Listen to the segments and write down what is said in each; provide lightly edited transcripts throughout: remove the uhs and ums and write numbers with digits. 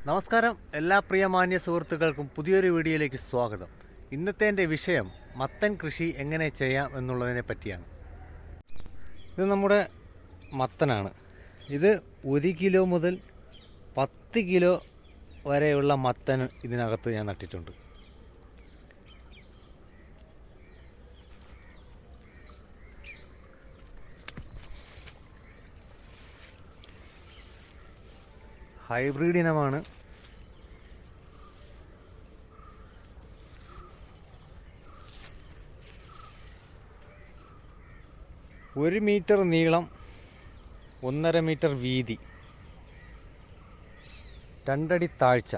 നമസ്കാരം എല്ലാ പ്രിയമാന്യ സുഹൃത്തുക്കൾക്കും പുതിയൊരു വീഡിയോയിലേക്ക് സ്വാഗതം. ഇന്നത്തെ എൻ്റെ വിഷയം മത്തൻ കൃഷി എങ്ങനെ ചെയ്യാം എന്നുള്ളതിനെ പറ്റിയാണ്. ഇത് നമ്മുടെ മത്തനാണ്. ഇത് 1 കിലോ മുതൽ 10 കിലോ വരെയുള്ള മത്തൻ ഇതിനകത്ത് ഞാൻ നട്ടിട്ടുണ്ട്. ഹൈബ്രിഡ് ഇനമാണ്. ഒരു മീറ്റർ നീളം, 1.5 മീറ്റർ വീതി, 2 അടി താഴ്ച,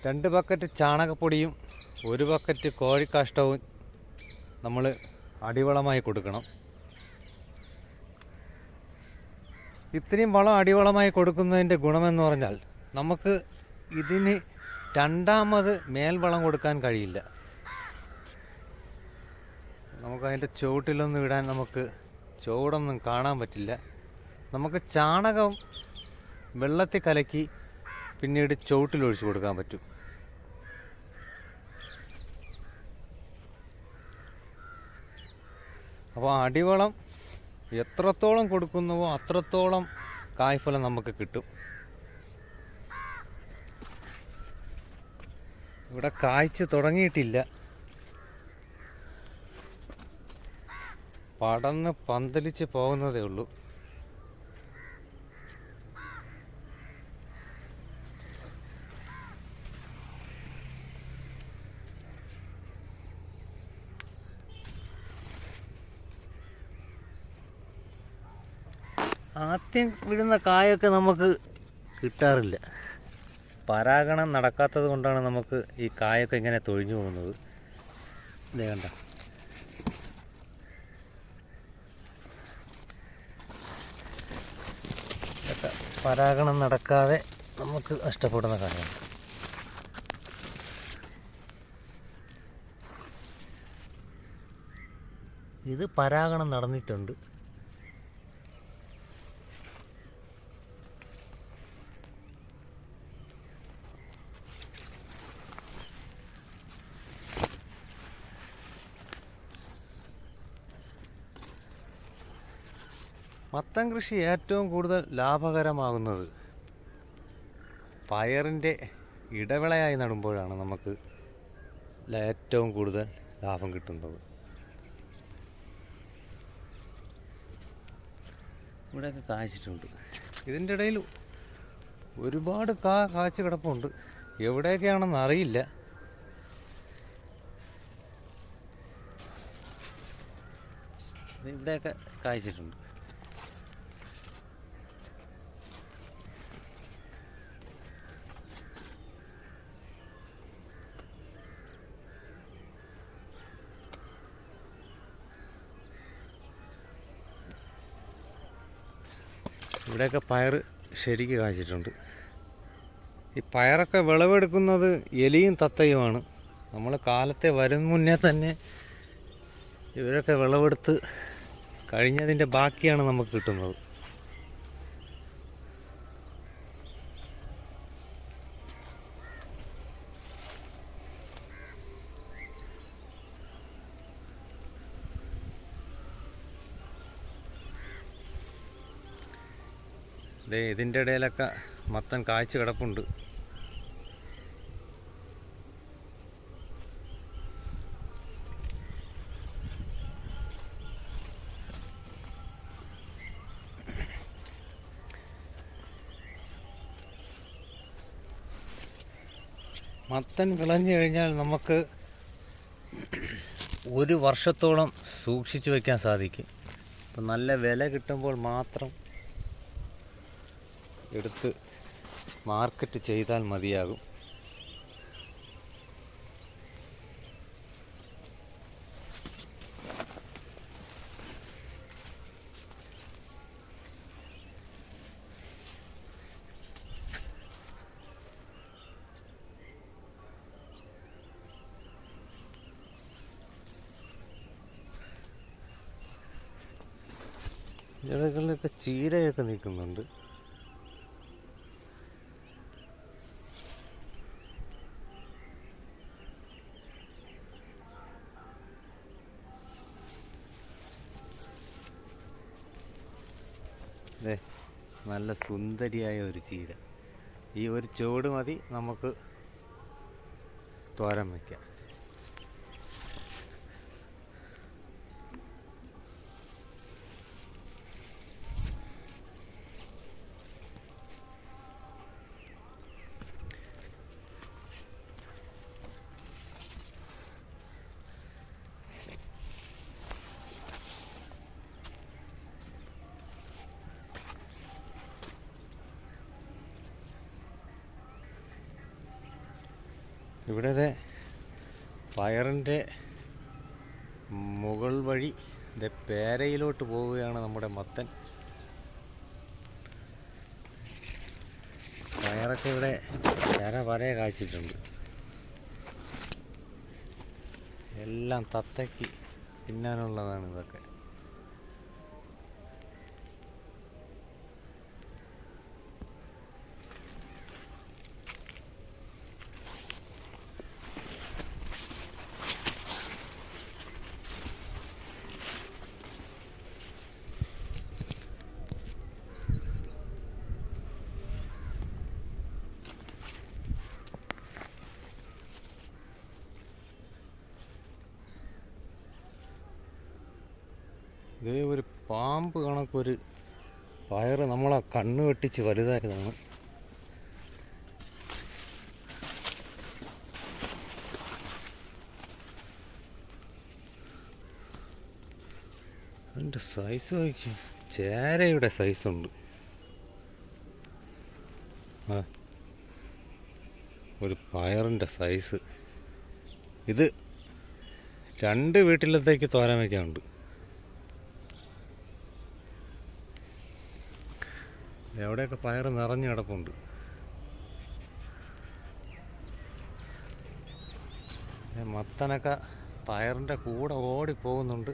2 ബക്കറ്റ് ചാണകപ്പൊടിയും 1 ബക്കറ്റ് കോഴിക്കാഷ്ടവും നമ്മൾ അടിവളമായി കൊടുക്കണം. ഇത്രയും വളം അടിവളമായി കൊടുക്കുന്നതിൻ്റെ ഗുണമെന്ന് പറഞ്ഞാൽ നമുക്ക് ഇതിന് രണ്ടാമത് മേൽവളം കൊടുക്കാൻ കഴിയില്ല. നമുക്കതിൻ്റെ ചുവട്ടിലൊന്നും ഇടാൻ നമുക്ക് ചുവടൊന്നും കാണാൻ പറ്റില്ല. നമുക്ക് ചാണകം വെള്ളത്തിൽ കലക്കി പിന്നീട് ചുവട്ടിലൊഴിച്ച് കൊടുക്കാൻ പറ്റും. അപ്പോൾ അടിവളം എത്രത്തോളം കൊടുക്കുന്നുവോ അത്രത്തോളം കായ്ഫലം നമുക്ക് കിട്ടും. ഇവിടെ കായ്ച്ച് തുടങ്ങിയിട്ടില്ല, പടന്ന് പന്തലിച്ച് പോകുന്നതേ ഉള്ളൂ. ആദ്യം വിടുന്ന കായൊക്കെ നമുക്ക് കിട്ടാറില്ല. പരാഗണം നടക്കാത്തത് കൊണ്ടാണ് നമുക്ക് ഈ കായൊക്കെ ഇങ്ങനെ തൊഴിഞ്ഞു പോകുന്നത്. ഇതേ കണ്ട, ഇതൊക്കെ പരാഗണം നടക്കാതെ നമുക്ക് നഷ്ടപ്പെടുന്ന കായാണ്. ഇത് പരാഗണം നടന്നിട്ടുണ്ട്. മത്തൻ കൃഷി ഏറ്റവും കൂടുതൽ ലാഭകരമാകുന്നത് പയറിൻ്റെ ഇടവിളയായി നടുമ്പോഴാണ് നമുക്ക് ഏറ്റവും കൂടുതൽ ലാഭം കിട്ടുന്നത്. ഇവിടെയൊക്കെ കായ്ച്ചിട്ടുണ്ട്. ഇതിൻ്റെ ഇടയിൽ ഒരുപാട് കായ്ച്ച് കിടപ്പുണ്ട്. എവിടെയൊക്കെയാണെന്ന് അറിയില്ല. ഇവിടെയൊക്കെ കായ്ച്ചിട്ടുണ്ട്. ഇവിടെയൊക്കെ പയർ ശരിക്ക് കായ്ച്ചിട്ടുണ്ട്. ഈ പയറൊക്കെ വിളവെടുക്കുന്നത് എലിയും തത്തയുമാണ്. നമ്മൾ കാലത്തെ വരും മുന്നേ തന്നെ ഇവരൊക്കെ വിളവെടുത്ത് കഴിഞ്ഞതിൻ്റെ ബാക്കിയാണ് നമുക്ക് കിട്ടുന്നത്. ഇതിൻ്റെ ഇടയിലൊക്കെ മത്തൻ കായ്ച്ച് കിടപ്പുണ്ട്. മത്തൻ വിളഞ്ഞു കഴിഞ്ഞാൽ നമുക്ക് 1 വർഷത്തോളം സൂക്ഷിച്ചു വയ്ക്കാൻ സാധിക്കും. ഇപ്പം നല്ല വില കിട്ടുമ്പോൾ മാത്രം എടുത്ത് മാർക്കറ്റ് ചെയ്താൽ മതിയാകും. ഇടകളിലൊക്കെ ചീരയൊക്കെ നിൽക്കുന്നുണ്ട്. ദേ നല്ല സുന്ദരിയായ ഒരു ചീര. ഈ ഒരു ചുവട് മതി നമുക്ക് തോരൻ വയ്ക്കാം. ഇവിടെ പയറിൻ്റെ മുകൾ വഴി പേരയിലോട്ട് പോവുകയാണ് നമ്മുടെ മത്തൻ. പയറൊക്കെ ഇവിടെ പരയെ കായ്ച്ചിട്ടുണ്ട്. എല്ലാം തത്തയ്ക്ക് തിന്നാനുള്ളതാണ് ഇതൊക്കെ. ഇതേ ഒരു പാമ്പ് കണക്കൊരു പയറ് നമ്മളെ കണ്ണ് വെട്ടിച്ച് വലുതായതാണ്. അതിൻ്റെ സൈസ് നോക്കി, ചേരയുടെ സൈസുണ്ട്. ഒരു പയറിൻ്റെ സൈസ്. ഇത് 2 വീട്ടിലത്തേക്ക് തോരൻ വയ്ക്കാനുണ്ട്. എവിടെയൊക്കെ പയർ നിറഞ്ഞു കിടപ്പുണ്ട്. മത്തനൊക്കെ പയറിൻ്റെ കൂടെ ഓടി പോകുന്നുണ്ട്.